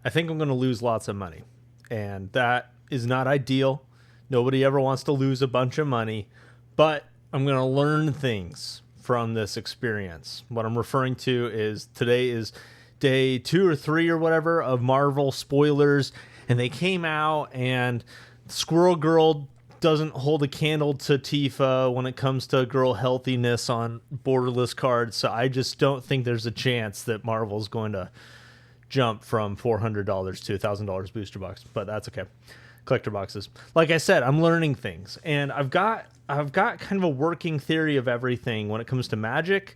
I think I'm going to lose lots of money. And that is not ideal. Nobody ever wants to lose a bunch of money, but I'm going to learn things from this experience. What I'm referring to is today is day 2 or 3 or whatever of Marvel spoilers, and they came out, and Squirrel Girl doesn't hold a candle to Tifa when it comes to girl healthiness on borderless cards. So I just don't think there's a chance that Marvel's going to jump from $400 to $1,000 booster box, but that's okay. Collector boxes. Like I said, I'm learning things, and I've got kind of a working theory of everything when it comes to Magic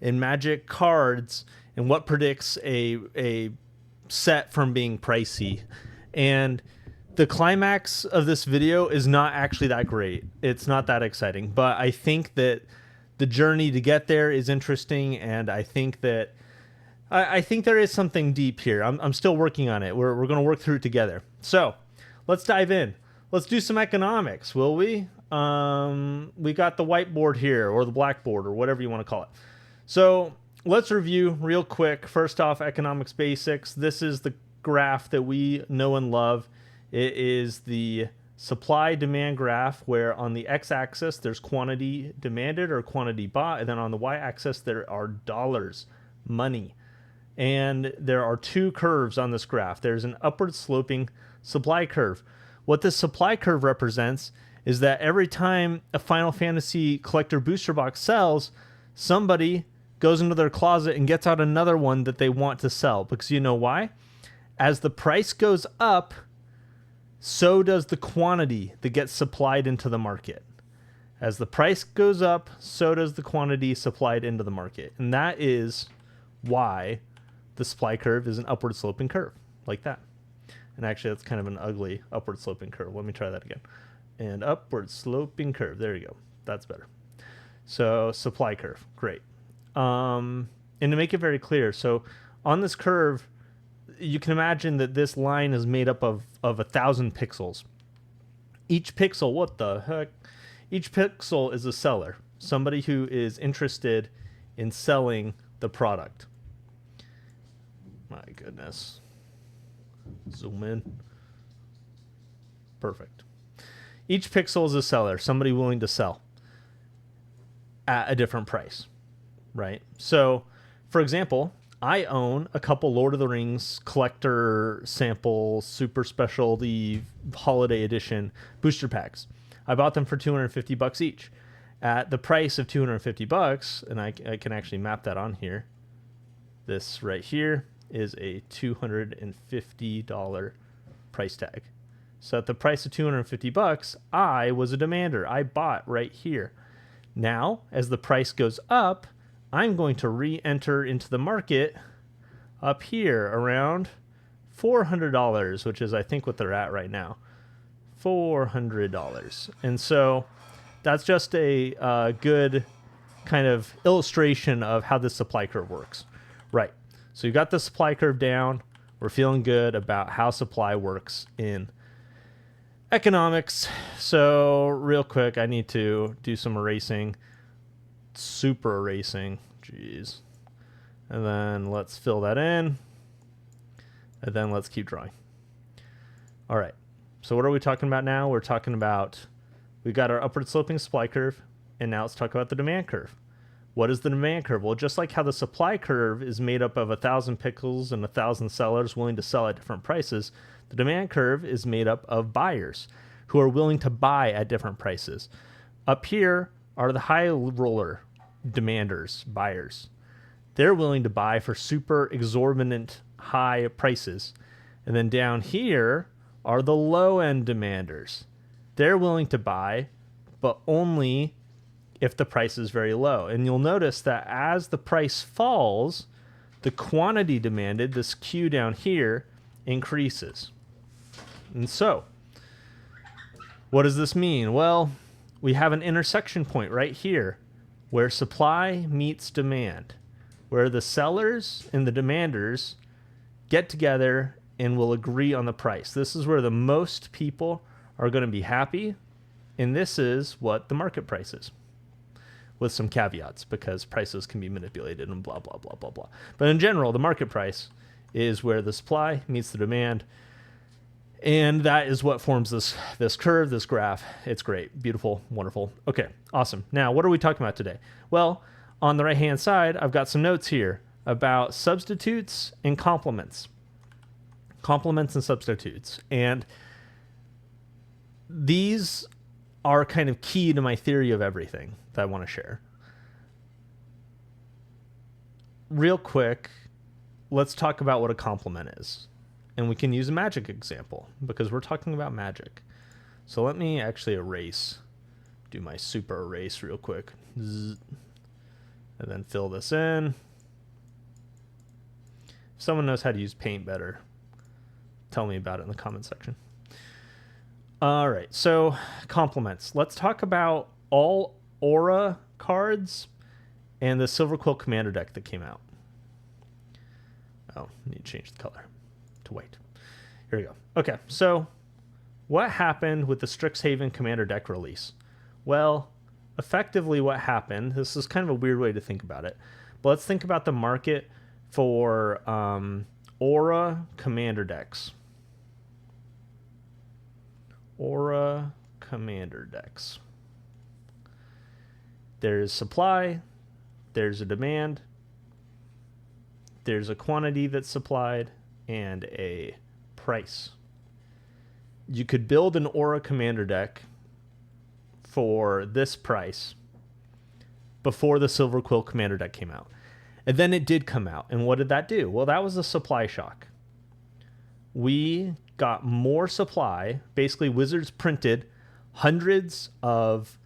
and Magic cards and what predicts a set from being pricey. And the climax of this video is not actually that great. It's not that exciting, but I think that the journey to get there is interesting, and I think that I think there is something deep here. I'm still working on it. We're going to work through it together. So let's dive in. Let's do some economics, will we? We got the whiteboard here, or the blackboard, or whatever you want to call it. So let's review real quick. First off, economics basics. This is the graph that we know and love. It is the supply-demand graph, where on the x-axis there's quantity demanded or quantity bought, and then on the y-axis there are dollars, money. And there are 2 curves on this graph. There's an upward sloping supply curve. What this supply curve represents is that every time a Final Fantasy collector booster box sells, somebody goes into their closet and gets out another one that they want to sell. Because you know why? As the price goes up, so does the quantity that gets supplied into the market. As the price goes up, so does the quantity supplied into the market. And that is why the supply curve is an upward sloping curve, like that. And actually, that's kind of an ugly upward sloping curve. Let me try that again. And upward sloping curve. There you go. That's better. So supply curve. Great. And to make it very clear, so on this curve, you can imagine that this line is made up of 1,000 pixels. Each pixel, what the heck? Each pixel is a seller, somebody who is interested in selling the product. My goodness. Zoom in. Perfect. Each pixel is a seller, somebody willing to sell at a different price, right? So, for example, I own a couple Lord of the Rings collector sample super specialty holiday edition booster packs. I bought them for $250 each. At the price of $250, and I can actually map that on here. This right here is a $250 price tag. So at the price of $250, I was a demander. I bought right here. Now, as the price goes up, I'm going to re-enter into the market up here around $400, which is I think what they're at right now. $400. And so that's just a good kind of illustration of how this supply curve works. Right. So you got the supply curve down. We're feeling good about how supply works in economics. So real quick, I need to do some erasing. Super erasing. Jeez. And then let's fill that in. And then let's keep drawing. All right. So what are we talking about now? We're talking about, we got our upward sloping supply curve, and now let's talk about the demand curve. What is the demand curve? Well, just like how the supply curve is made up of 1,000 pixels and 1,000 sellers willing to sell at different prices, the demand curve is made up of buyers who are willing to buy at different prices. Up here are the high roller demanders, buyers. They're willing to buy for super exorbitant high prices. And then down here are the low-end demanders. They're willing to buy, but only if the price is very low. And you'll notice that as the price falls, the quantity demanded, this Q down here, increases. And so, what does this mean? Well, we have an intersection point right here where supply meets demand, where the sellers and the demanders get together and will agree on the price. This is where the most people are going to be happy, and this is what the market price is, with some caveats, because prices can be manipulated and blah, blah, blah, blah, blah. But in general, the market price is where the supply meets the demand. And that is what forms this curve, this graph. It's great, beautiful, wonderful. Okay, awesome. Now, what are we talking about today? Well, on the right-hand side, I've got some notes here about substitutes and complements. Complements and substitutes. And these are kind of key to my theory of everything that I want to share. Real quick, let's talk about what a complement is. And we can use a magic example because we're talking about magic. So let me actually do my super erase real quick. Zzz, and then fill this in. If someone knows how to use paint better, tell me about it in the comment section. All right, so complements. Let's talk about all aura cards and the Silver Quill Commander deck that came out. Oh, I need to change the color to white. Here we go. Okay, so what happened with the Strixhaven Commander deck release? Well, effectively what happened, this is kind of a weird way to think about it, but let's think about the market for aura commander decks. Aura commander decks. There's supply, there's a demand, there's a quantity that's supplied, and a price. You could build an aura commander deck for this price before the Silver Quill Commander deck came out. And then it did come out. And what did that do? Well, that was a supply shock. We got more supply. Basically, Wizards printed hundreds of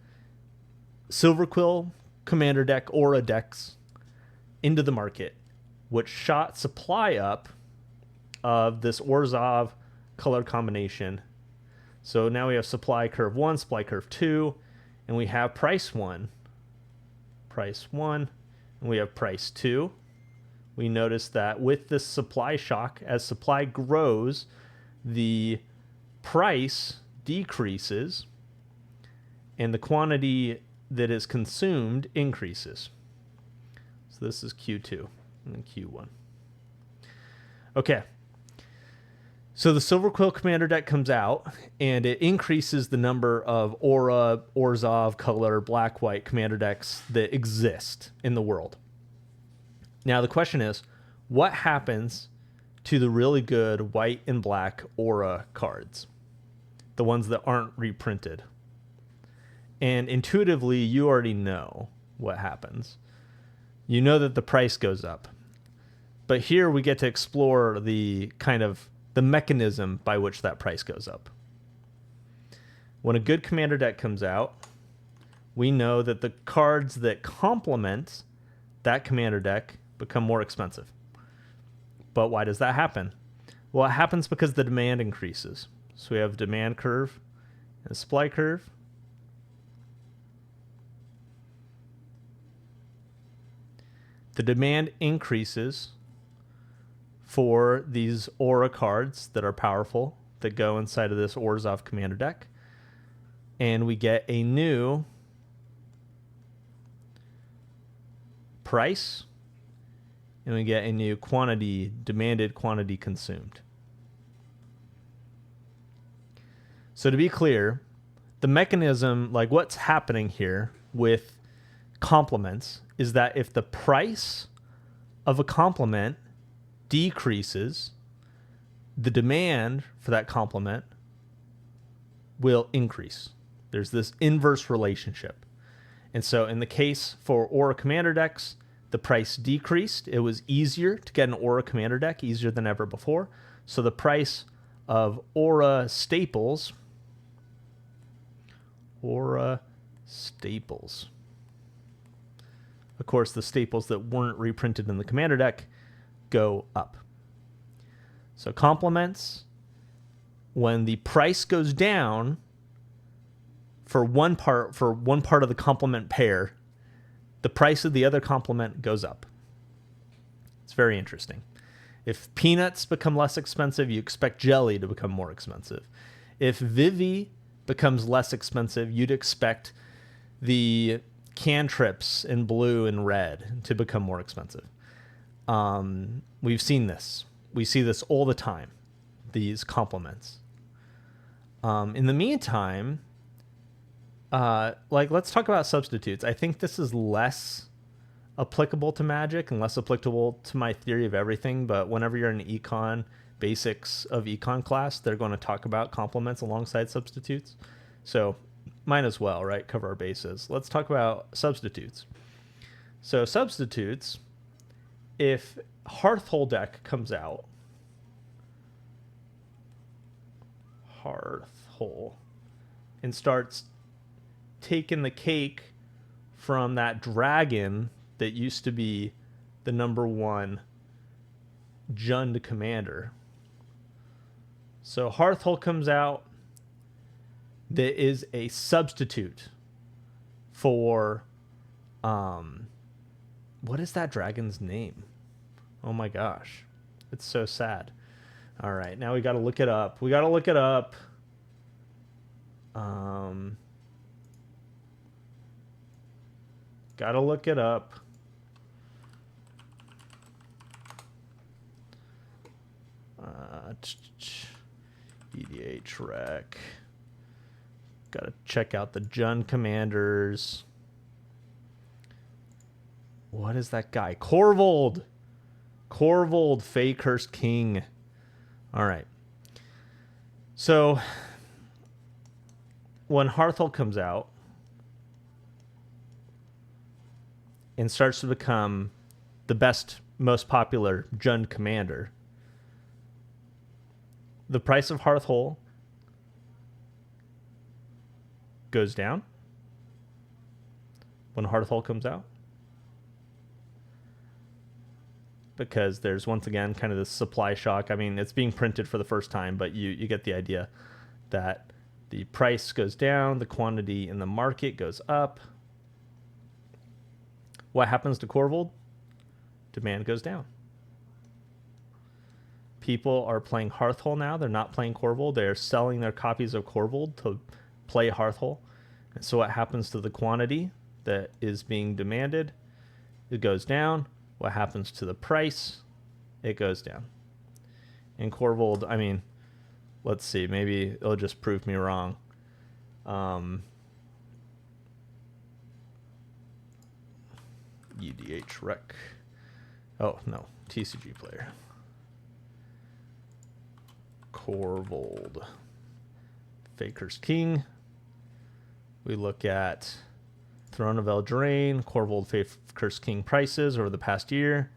Silver Quill Commander deck aura decks into the market, which shot supply up of this Orzhov color combination. So now we have supply curve 1, supply curve 2, and we have price 1, and we have price 2. We notice that with this supply shock, as supply grows, the price decreases, and the quantity that is consumed increases. So this is Q2 and then Q1. Okay. So the Silver Quill Commander deck comes out, and it increases the number of Aura, Orzhov, Color, Black, White Commander decks that exist in the world. Now the question is, what happens to the really good White and Black Aura cards? The ones that aren't reprinted. And intuitively, you already know what happens. You know that the price goes up. But here we get to explore the mechanism by which that price goes up. When a good commander deck comes out, we know that the cards that complement that commander deck become more expensive. But why does that happen? Well, it happens because the demand increases. So we have a demand curve and a supply curve. The demand increases for these aura cards that are powerful, that go inside of this Orzhov commander deck. And we get a new price, and we get a new quantity, demanded quantity consumed. So to be clear, the mechanism, like what's happening here with complements, is that if the price of a complement decreases, the demand for that complement will increase. There's this inverse relationship. And so in the case for Aura Commander decks, the price decreased. It was easier to get an Aura Commander deck, easier than ever before. So the price of Aura staples, of course, the staples that weren't reprinted in the Commander deck go up. So complements, when the price goes down for one part of the complement pair, the price of the other complement goes up. It's very interesting. If peanuts become less expensive, you expect jelly to become more expensive. If Vivi becomes less expensive, you'd expect the cantrips in blue and red to become more expensive. We've seen this We see this all the time, these compliments. In the meantime, let's talk about substitutes. I think this is less applicable to Magic and less applicable to my theory of everything, but whenever you're in econ, basics of econ class, they're going to talk about complements alongside substitutes. So might as well, right? Cover our bases. Let's talk about substitutes. So substitutes, if Hearthhole deck comes out, Hearthhole, and starts taking the cake from that dragon that used to be the #1 Jund commander. So Hearthhole comes out. That is a substitute for what is that dragon's name? Oh my gosh. It's so sad. All right, now we got to look it up. Gotta look it up. EDH rec. Gotta check out the Jund commanders. What is that guy? Corvold, Fey Cursed King. All right. So when Hearthhole comes out and starts to become the best, most popular Jund commander, the price of Hearthhole goes down when Hearthhole comes out, because there's once again kind of this supply shock. I mean, it's being printed for the first time, but you get the idea that the price goes down, the quantity in the market goes up. What happens to Corvold? Demand goes down. People are playing Hearthhole now. They're not playing Corvold. They're selling their copies of Corvold to play Hearthhole. And so what happens to the quantity that is being demanded? It goes down. What happens to the price? It goes down. In Corvold, I mean, let's see. Maybe it'll just prove me wrong. EDH rec. Oh, no. TCG player. Corvold. Fey Cursed King. We look at Throne of Eldraine, Corvold Fey Cursed King prices over the past year.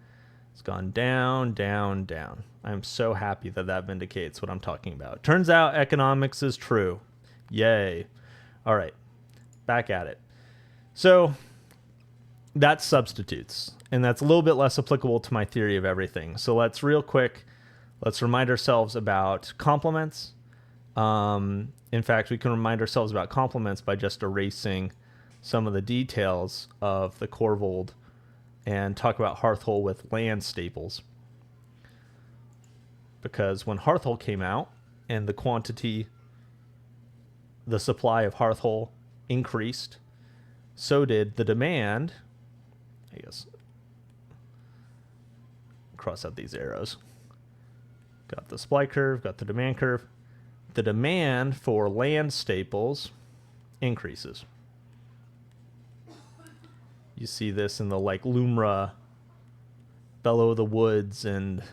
It's gone down, down, down. I'm so happy that that vindicates what I'm talking about. Turns out economics is true. Yay. All right, back at it. So that's substitutes, and that's a little bit less applicable to my theory of everything. So let's real quick, let's remind ourselves about complements. In fact, we can remind ourselves about complements by just erasing some of the details of the Corvold and talk about Hearthhole with land staples. Because when Hearthhole came out and the quantity, the supply of Hearthhole increased, so did the demand. I guess cross out these arrows. Got the supply curve, got the demand curve. The demand for land staples increases. You see this in the like Lumra, Bellow of the Woods, and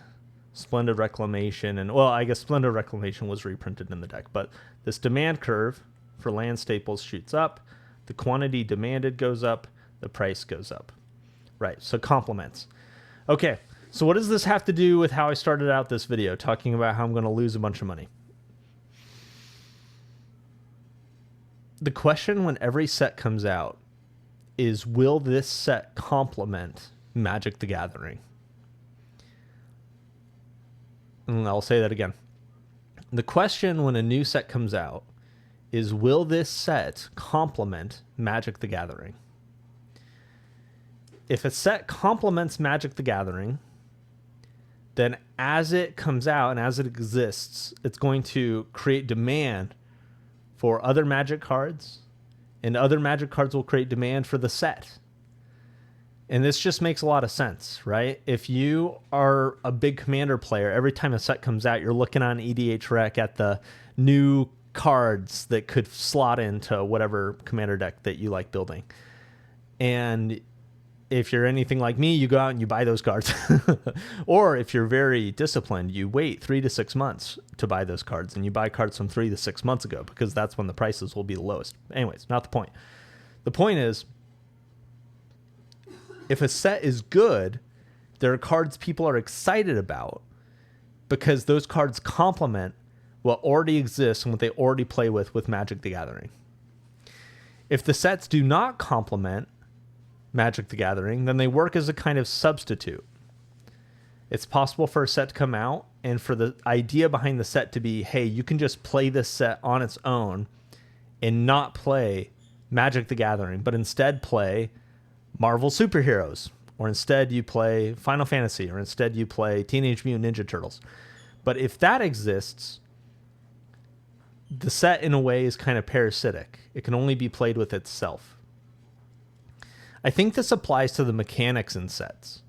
Splendid Reclamation. And well, I guess Splendid Reclamation was reprinted in the deck. But this demand curve for land staples shoots up. The quantity demanded goes up. The price goes up. Right, so complements. Okay, so what does this have to do with how I started out this video, talking about how I'm going to lose a bunch of money? The question when every set comes out is, will this set complement Magic the Gathering? And I'll say that again. The question when a new set comes out is, will this set complement Magic the Gathering? If a set complements Magic the Gathering, then as it comes out and as it exists, it's going to create demand for other Magic cards, and other Magic cards will create demand for the set. And this just makes a lot of sense, right? If you are a big Commander player, every time a set comes out, you're looking on EDH Rec at the new cards that could slot into whatever Commander deck that you like building. And if you're anything like me, you go out and you buy those cards. Or if you're very disciplined, you wait 3 to 6 months to buy those cards, and you buy cards from 3 to 6 months ago because that's when the prices will be the lowest. Anyways, not the point. The point is, if a set is good, there are cards people are excited about because those cards complement what already exists and what they already play with Magic the Gathering. If the sets do not complement Magic the Gathering, then they work as a kind of substitute. It's possible for a set to come out and for the idea behind the set to be, hey, you can just play this set on its own and not play Magic the Gathering, but instead play Marvel superheroes, or instead you play Final Fantasy, or instead you play Teenage Mutant Ninja Turtles. But if that exists, the set in a way is kind of parasitic. It can only be played with itself. I think this applies to the mechanics in sets.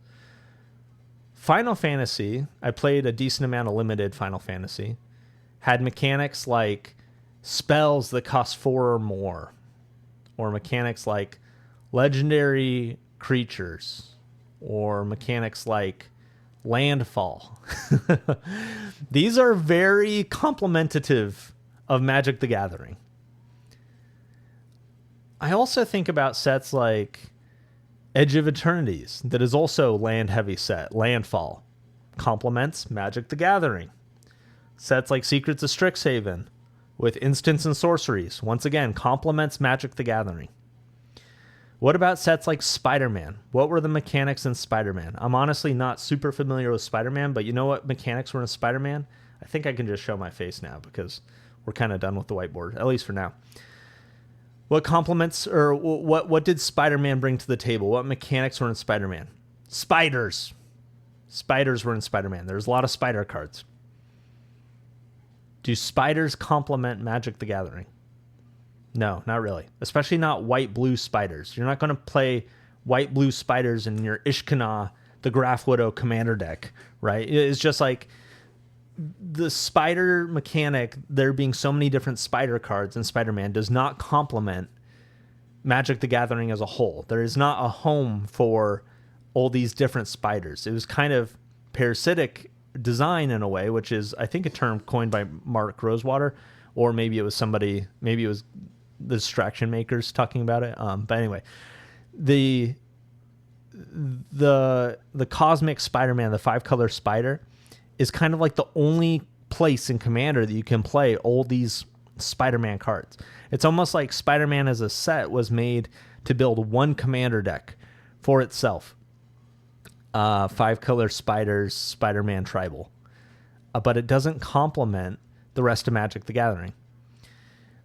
Final Fantasy, I played a decent amount of limited Final Fantasy, had mechanics like spells that cost 4 or more, or mechanics like legendary creatures, or mechanics like landfall. These are very complementative of Magic the Gathering. I also think about sets like Edge of Eternities, that is also land heavy set. Landfall complements Magic the Gathering. Sets like Secrets of Strixhaven with instants and sorceries, once again, complements Magic the Gathering. What about sets like Spider-Man? What were the mechanics in Spider-Man? I'm honestly not super familiar with Spider-Man, but you know what mechanics were in Spider-Man? I think I can just show my face now because we're kind of done with the whiteboard, at least for now. What complements, or what did Spider-Man bring to the table? What mechanics were in Spider-Man? Spiders. Spiders were in Spider-Man. There's a lot of spider cards. Do spiders complement Magic the Gathering? No, not really. Especially not white-blue spiders. You're not going to play white-blue spiders in your Ishkana, the Graph Widow Commander deck, right? It's just like the spider mechanic, there being so many different spider cards in Spider-Man, does not complement Magic the Gathering as a whole. There is not a home for all these different spiders. It was kind of parasitic design in a way, which is, I think, a term coined by Mark Rosewater, or maybe it was somebody, maybe it was the Distraction Makers talking about it. But anyway, the Cosmic Spider-Man, the 5-color spider, is kind of like the only place in Commander that you can play all these Spider-Man cards. It's almost like Spider-Man as a set was made to build one Commander deck for itself. 5-color spiders, Spider-Man Tribal. But it doesn't complement the rest of Magic the Gathering.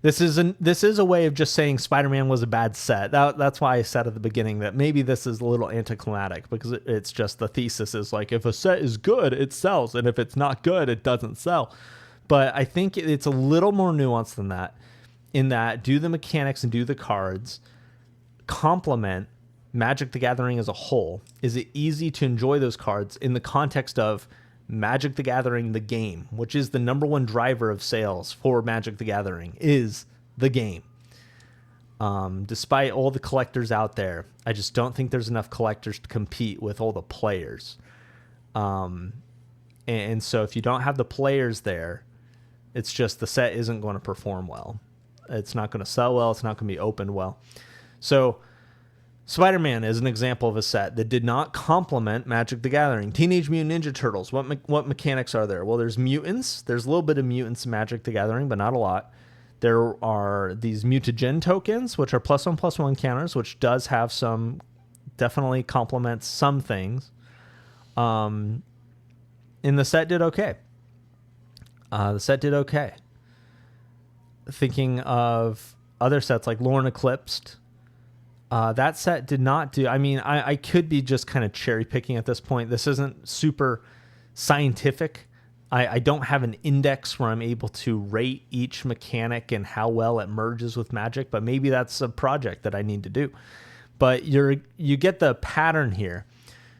This is a way of just saying Spider-Man was a bad set. That's why I said at the beginning that maybe this is a little anticlimactic, because it's just the thesis is like, if a set is good, it sells, and if it's not good, it doesn't sell. But I think it's a little more nuanced than that, in that do the mechanics and do the cards complement Magic the Gathering as a whole? Is it easy to enjoy those cards in the context of Magic the Gathering, the game, which is the number one driver of sales for Magic the Gathering, is the game. Despite all the collectors out there, I just don't think there's enough collectors to compete with all the players. And so if you don't have the players there, it's just the set isn't going to perform well. It's not going to sell well. It's not going to be opened well. So Spider-Man is an example of a set that did not complement Magic the Gathering. Teenage Mutant Ninja Turtles, what mechanics are there? Well, there's mutants. There's a little bit of mutants in Magic the Gathering, but not a lot. There are these mutagen tokens, which are +1/+1 counters, which does have some, definitely complements some things. And the set did okay. Thinking of other sets like Lorne Eclipsed, that set did not do. I mean, I could be just kind of cherry picking at this point. This isn't super scientific. I don't have an index where I'm able to rate each mechanic and how well it merges with Magic, but maybe that's a project that I need to do. But you get the pattern here,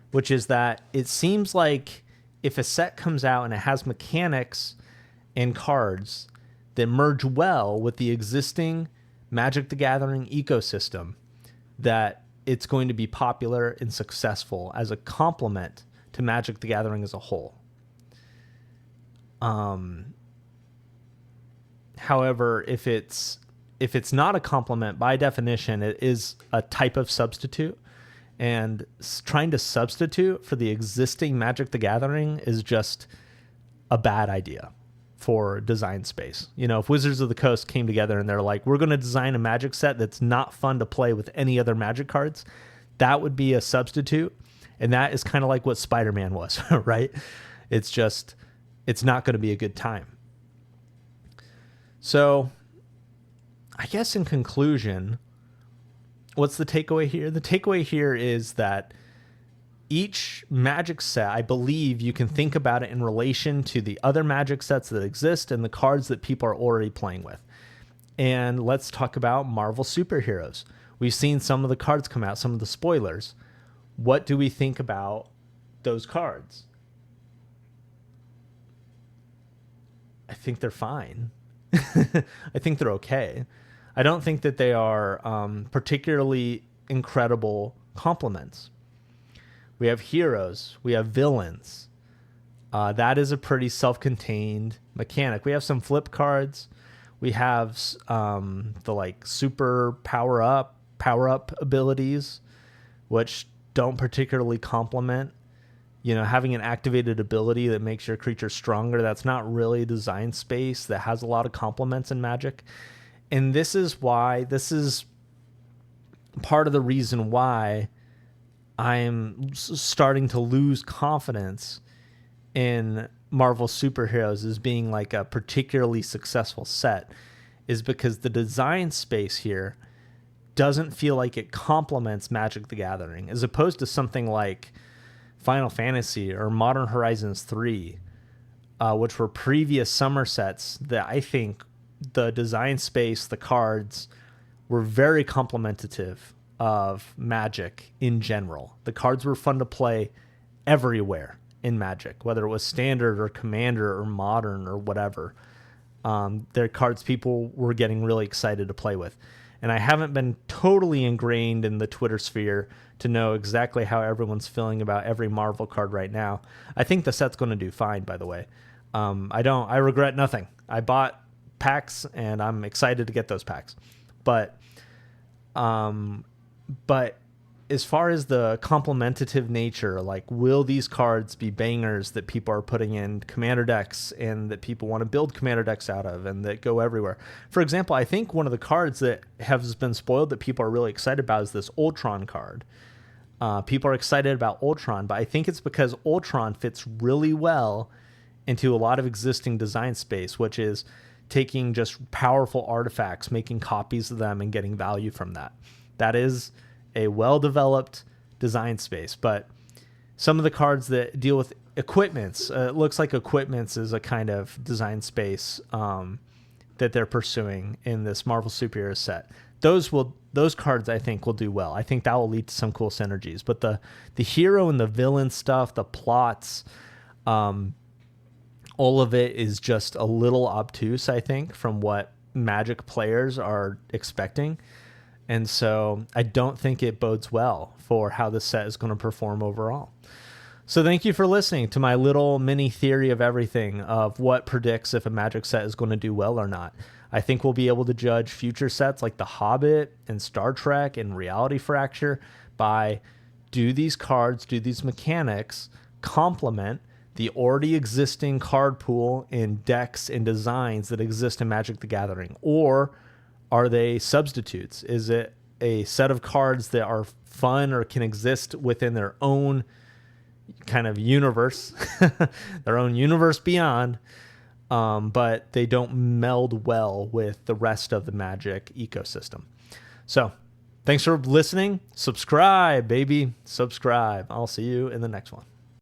which is that it seems like if a set comes out and it has mechanics and cards that merge well with the existing Magic the Gathering ecosystem, that it's going to be popular and successful as a complement to Magic the Gathering as a whole. However, if it's not a complement, by definition, it is a type of substitute. And trying to substitute for the existing Magic the Gathering is just a bad idea for design space. You know, if Wizards of the Coast came together and they're like, we're going to design a Magic set that's not fun to play with any other Magic cards, that would be a substitute. And that is kind of like what Spider-Man was, right? It's not going to be a good time. So I guess in conclusion, what's the takeaway here? The takeaway here is that each Magic set, I believe you can think about it in relation to the other Magic sets that exist and the cards that people are already playing with. And let's talk about Marvel superheroes. We've seen some of the cards come out, some of the spoilers. What do we think about those cards? I think they're fine. I think they're okay. I don't think that they are particularly incredible complements. We have heroes. We have villains. That is a pretty self-contained mechanic. We have some flip cards. We have the like super power up abilities, which don't particularly complement. You know, having an activated ability that makes your creature stronger, that's not really a design space that has a lot of complements in Magic. And this is part of the reason why I'm starting to lose confidence in Marvel superheroes as being like a particularly successful set, is because the design space here doesn't feel like it complements Magic the Gathering, as opposed to something like Final Fantasy or Modern Horizons 3, which were previous summer sets that I think the design space, the cards, were very complementative of Magic in general. The cards were fun to play everywhere in Magic, whether it was Standard or Commander or Modern or whatever. They're cards people were getting really excited to play with. And I haven't been totally ingrained in the Twitter sphere to know exactly how everyone's feeling about every Marvel card right now. I think the set's going to do fine, by the way. I regret nothing. I bought packs and I'm excited to get those packs. But as far as the complementative nature, like, will these cards be bangers that people are putting in commander decks and that people want to build commander decks out of and that go everywhere? For example, I think one of the cards that has been spoiled that people are really excited about is this Ultron card. People are excited about Ultron, but I think it's because Ultron fits really well into a lot of existing design space, which is taking just powerful artifacts, making copies of them, and getting value from that. That is a well-developed design space. But some of the cards that deal with equipments, it looks like equipments is a kind of design space that they're pursuing in this Marvel superhero set. Those cards I think will do well. I think that will lead to some cool synergies. But the hero and the villain stuff, the plots, all of it is just a little obtuse, I think, from what Magic players are expecting. And so I don't think it bodes well for how the set is going to perform overall. So thank you for listening to my little mini theory of everything of what predicts if a Magic set is going to do well or not. I think we'll be able to judge future sets like The Hobbit and Star Trek and Reality Fracture by, do these cards, do these mechanics complement the already existing card pool in decks and designs that exist in Magic the Gathering? Or are they substitutes? Is it a set of cards that are fun or can exist within their own kind of universe, their own universe beyond, but they don't meld well with the rest of the Magic ecosystem? So thanks for listening. Subscribe, baby. Subscribe. I'll see you in the next one.